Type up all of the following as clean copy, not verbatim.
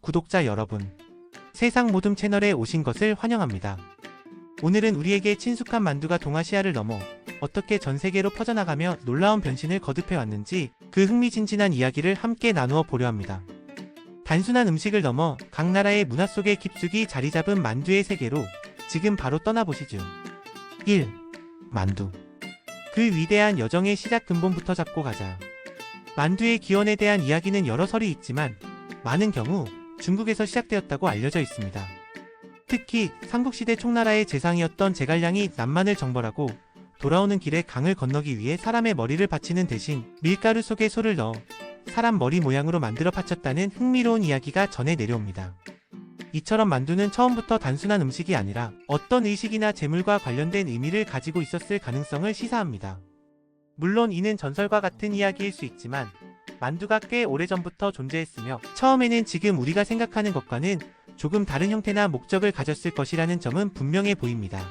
구독자 여러분, 세상 모둠 채널에 오신 것을 환영합니다. 오늘은 우리에게 친숙한 만두가 동아시아를 넘어 어떻게 전 세계로 퍼져나가며 놀라운 변신을 거듭해 왔는지 그 흥미진진한 이야기를 함께 나누어 보려 합니다. 단순한 음식을 넘어 각 나라의 문화 속에 깊숙이 자리 잡은 만두의 세계로 지금 바로 떠나보시죠. 1. 만두. 그 위대한 여정의 시작 근본부터 잡고 가자. 만두의 기원에 대한 이야기는 여러 설이 있지만 많은 경우 중국에서 시작되었다고 알려져 있습니다. 특히 삼국시대 총나라의 재상이었던 제갈량이 남만을 정벌하고 돌아오는 길에 강을 건너기 위해 사람의 머리를 바치는 대신 밀가루 속에 소를 넣어 사람 머리 모양으로 만들어 바쳤다는 흥미로운 이야기가 전해 내려옵니다. 이처럼 만두는 처음부터 단순한 음식이 아니라 어떤 의식이나 재물과 관련된 의미를 가지고 있었을 가능성을 시사합니다. 물론 이는 전설과 같은 이야기일 수 있지만 만두가 꽤 오래전부터 존재했으며 처음에는 지금 우리가 생각하는 것과는 조금 다른 형태나 목적을 가졌을 것이라는 점은 분명해 보입니다.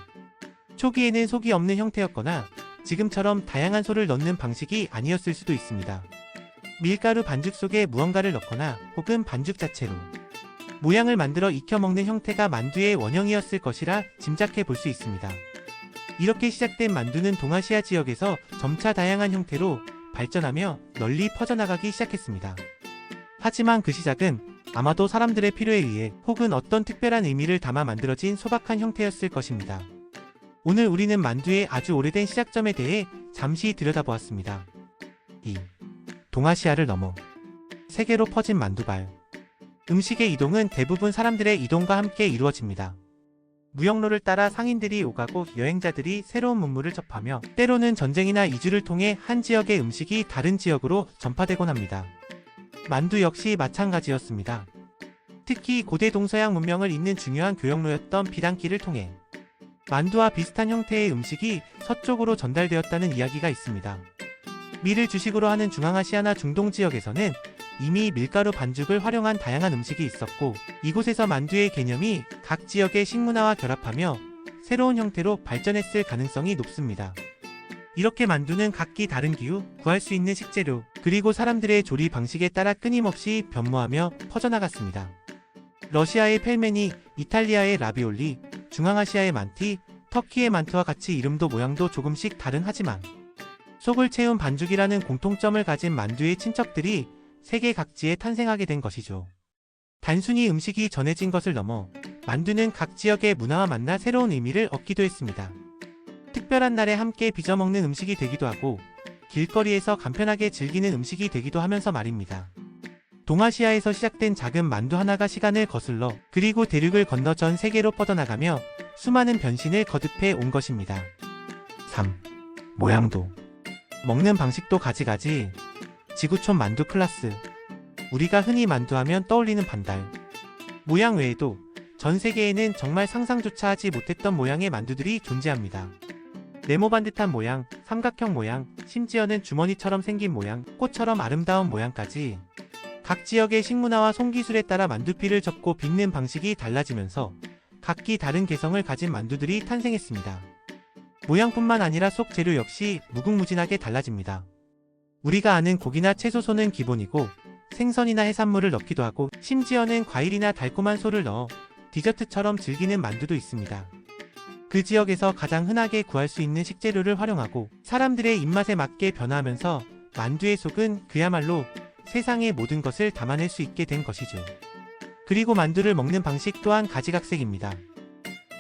초기에는 속이 없는 형태였거나 지금처럼 다양한 소를 넣는 방식이 아니었을 수도 있습니다. 밀가루 반죽 속에 무언가를 넣거나 혹은 반죽 자체로 모양을 만들어 익혀 먹는 형태가 만두의 원형이었을 것이라 짐작해 볼 수 있습니다. 이렇게 시작된 만두는 동아시아 지역에서 점차 다양한 형태로 발전하며 널리 퍼져나가기 시작했습니다. 하지만 그 시작은 아마도 사람들의 필요에 의해 혹은 어떤 특별한 의미를 담아 만들어진 소박한 형태였을 것입니다. 오늘 우리는 만두의 아주 오래된 시작점에 대해 잠시 들여다보았습니다. 2. 동아시아를 넘어 세계로 퍼진 만두발. 음식의 이동은 대부분 사람들의 이동과 함께 이루어집니다. 무역로를 따라 상인들이 오가고 여행자들이 새로운 문물을 접하며 때로는 전쟁이나 이주를 통해 한 지역의 음식이 다른 지역으로 전파되곤 합니다. 만두 역시 마찬가지였습니다. 특히 고대 동서양 문명을 잇는 중요한 교역로였던 비단길을 통해 만두와 비슷한 형태의 음식이 서쪽으로 전달되었다는 이야기가 있습니다. 밀을 주식으로 하는 중앙아시아나 중동 지역에서는 이미 밀가루 반죽을 활용한 다양한 음식이 있었고 이곳에서 만두의 개념이 각 지역의 식문화와 결합하며 새로운 형태로 발전했을 가능성이 높습니다. 이렇게 만두는 각기 다른 기후, 구할 수 있는 식재료, 그리고 사람들의 조리 방식에 따라 끊임없이 변모하며 퍼져나갔습니다. 러시아의 펠메니, 이탈리아의 라비올리, 중앙아시아의 만티, 터키의 만트와 같이 이름도 모양도 조금씩 다른 하지만 속을 채운 반죽이라는 공통점을 가진 만두의 친척들이 세계 각지에 탄생하게 된 것이죠. 단순히 음식이 전해진 것을 넘어 만두는 각 지역의 문화와 만나 새로운 의미를 얻기도 했습니다. 특별한 날에 함께 빚어 먹는 음식이 되기도 하고 길거리에서 간편하게 즐기는 음식이 되기도 하면서 말입니다. 동아시아에서 시작된 작은 만두 하나가 시간을 거슬러 그리고 대륙을 건너 전 세계로 뻗어나가며 수많은 변신을 거듭해 온 것입니다. 3. 모양도. 먹는 방식도 가지가지. 지구촌 만두 클라스. 우리가 흔히 만두하면 떠올리는 반달. 모양 외에도 전 세계에는 정말 상상조차 하지 못했던 모양의 만두들이 존재합니다. 네모반 듯한 모양, 삼각형 모양, 심지어는 주머니처럼 생긴 모양, 꽃처럼 아름다운 모양까지 각 지역의 식문화와 손기술에 따라 만두피를 접고 빚는 방식이 달라지면서 각기 다른 개성을 가진 만두들이 탄생했습니다. 모양뿐만 아니라 속 재료 역시 무궁무진하게 달라집니다. 우리가 아는 고기나 채소소는 기본이고 생선이나 해산물을 넣기도 하고 심지어는 과일이나 달콤한 소를 넣어 디저트처럼 즐기는 만두도 있습니다. 그 지역에서 가장 흔하게 구할 수 있는 식재료를 활용하고 사람들의 입맛에 맞게 변화하면서 만두의 속은 그야말로 세상의 모든 것을 담아낼 수 있게 된 것이죠. 그리고 만두를 먹는 방식 또한 가지각색입니다.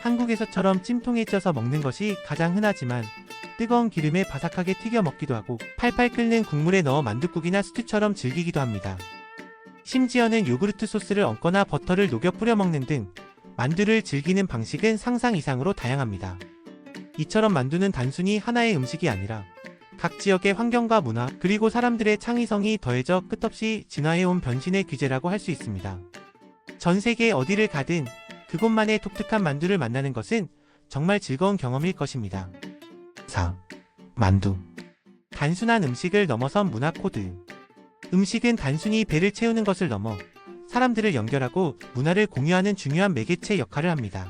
한국에서처럼 찜통에 쪄서 먹는 것이 가장 흔하지만 뜨거운 기름에 바삭하게 튀겨 먹기도 하고 팔팔 끓는 국물에 넣어 만둣국이나 스튜처럼 즐기기도 합니다. 심지어는 요구르트 소스를 얹거나 버터를 녹여 뿌려 먹는 등 만두를 즐기는 방식은 상상 이상으로 다양합니다. 이처럼 만두는 단순히 하나의 음식이 아니라 각 지역의 환경과 문화 그리고 사람들의 창의성이 더해져 끝없이 진화해온 변신의 귀재라고 할 수 있습니다. 전 세계 어디를 가든 그곳만의 독특한 만두를 만나는 것은 정말 즐거운 경험일 것입니다. 4. 만두. 단순한 음식을 넘어선 문화 코드. 음식은 단순히 배를 채우는 것을 넘어 사람들을 연결하고 문화를 공유하는 중요한 매개체 역할을 합니다.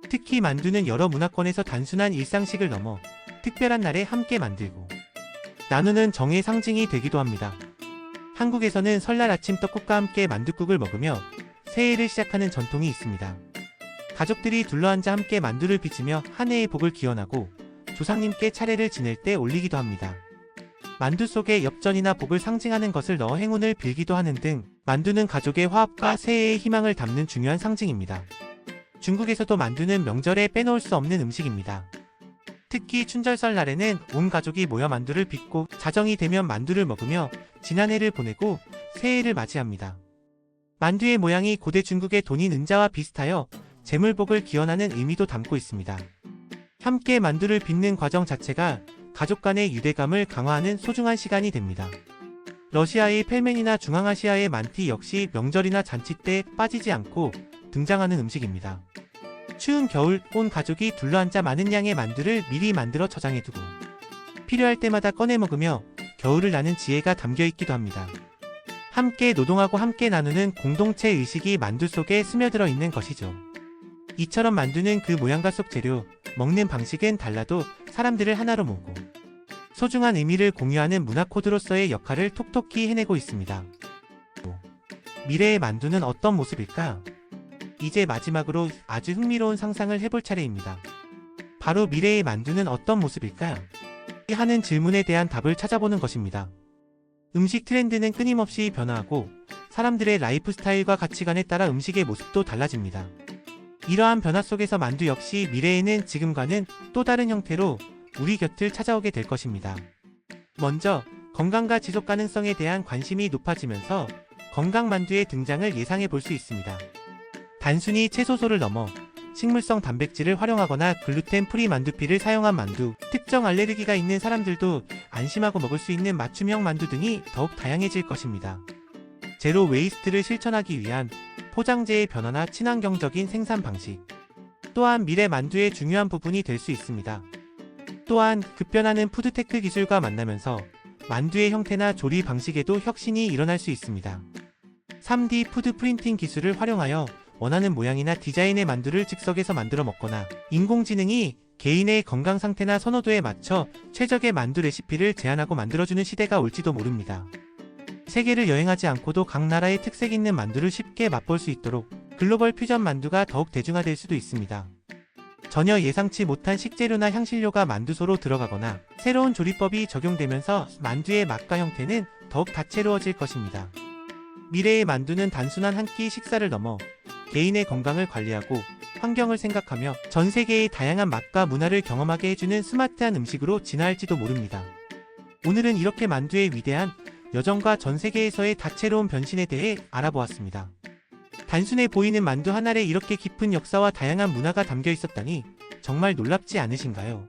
특히 만두는 여러 문화권에서 단순한 일상식을 넘어 특별한 날에 함께 만들고 나누는 정의 상징이 되기도 합니다. 한국에서는 설날 아침 떡국과 함께 만둣국을 먹으며 새해를 시작하는 전통이 있습니다. 가족들이 둘러앉아 함께 만두를 빚으며 한 해의 복을 기원하고 조상님께 차례를 지낼 때 올리기도 합니다. 만두 속에 엽전이나 복을 상징하는 것을 넣어 행운을 빌기도 하는 등 만두는 가족의 화합과 새해의 희망을 담는 중요한 상징입니다. 중국에서도 만두는 명절에 빼놓을 수 없는 음식입니다. 특히 춘절설 날에는 온 가족이 모여 만두를 빚고 자정이 되면 만두를 먹으며 지난 해를 보내고 새해를 맞이합니다. 만두의 모양이 고대 중국의 돈인 은자와 비슷하여 재물복을 기원하는 의미도 담고 있습니다. 함께 만두를 빚는 과정 자체가 가족 간의 유대감을 강화하는 소중한 시간이 됩니다. 러시아의 펠멘이나 중앙아시아의 만티 역시 명절이나 잔치 때 빠지지 않고 등장하는 음식입니다. 추운 겨울 온 가족이 둘러앉아 많은 양의 만두를 미리 만들어 저장해두고 필요할 때마다 꺼내 먹으며 겨울을 나는 지혜가 담겨있기도 합니다. 함께 노동하고 함께 나누는 공동체 의식이 만두 속에 스며들어 있는 것이죠. 이처럼 만두는 그 모양과 속 재료, 먹는 방식은 달라도 사람들을 하나로 모으고 소중한 의미를 공유하는 문화 코드로서의 역할을 톡톡히 해내고 있습니다. 미래의 만두는 어떤 모습일까? 이제 마지막으로 아주 흥미로운 상상을 해볼 차례입니다. 바로 미래의 만두는 어떤 모습일까? 하는 질문에 대한 답을 찾아보는 것입니다. 음식 트렌드는 끊임없이 변화하고 사람들의 라이프 스타일과 가치관에 따라 음식의 모습도 달라집니다. 이러한 변화 속에서 만두 역시 미래에는 지금과는 또 다른 형태로 우리 곁을 찾아오게 될 것입니다. 먼저 건강과 지속 가능성에 대한 관심이 높아지면서 건강 만두의 등장을 예상해 볼 수 있습니다. 단순히 채소소를 넘어 식물성 단백질을 활용하거나 글루텐 프리 만두피를 사용한 만두, 특정 알레르기가 있는 사람들도 안심하고 먹을 수 있는 맞춤형 만두 등이 더욱 다양해질 것입니다. 제로 웨이스트를 실천하기 위한 포장재의 변화나 친환경적인 생산 방식 또한 미래 만두의 중요한 부분이 될 수 있습니다. 또한 급변하는 푸드테크 기술과 만나면서 만두의 형태나 조리 방식에도 혁신이 일어날 수 있습니다. 3D 푸드 프린팅 기술을 활용하여 원하는 모양이나 디자인의 만두를 즉석에서 만들어 먹거나 인공지능이 개인의 건강 상태나 선호도에 맞춰 최적의 만두 레시피를 제안하고 만들어주는 시대가 올지도 모릅니다. 세계를 여행하지 않고도 각 나라의 특색 있는 만두를 쉽게 맛볼 수 있도록 글로벌 퓨전 만두가 더욱 대중화될 수도 있습니다. 전혀 예상치 못한 식재료나 향신료가 만두소로 들어가거나 새로운 조리법이 적용되면서 만두의 맛과 형태는 더욱 다채로워질 것입니다. 미래의 만두는 단순한 한 끼 식사를 넘어 개인의 건강을 관리하고 환경을 생각하며 전 세계의 다양한 맛과 문화를 경험하게 해주는 스마트한 음식으로 진화할지도 모릅니다. 오늘은 이렇게 만두의 위대한 여정과 전 세계에서의 다채로운 변신에 대해 알아보았습니다. 단순해 보이는 만두 한 알에 이렇게 깊은 역사와 다양한 문화가 담겨 있었다니 정말 놀랍지 않으신가요?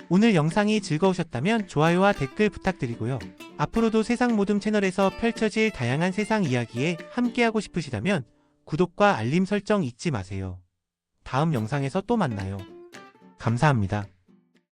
오늘 영상이 즐거우셨다면 좋아요와 댓글 부탁드리고요. 앞으로도 세상 모듬 채널에서 펼쳐질 다양한 세상 이야기에 함께하고 싶으시다면 구독과 알림 설정 잊지 마세요. 다음 영상에서 또 만나요. 감사합니다.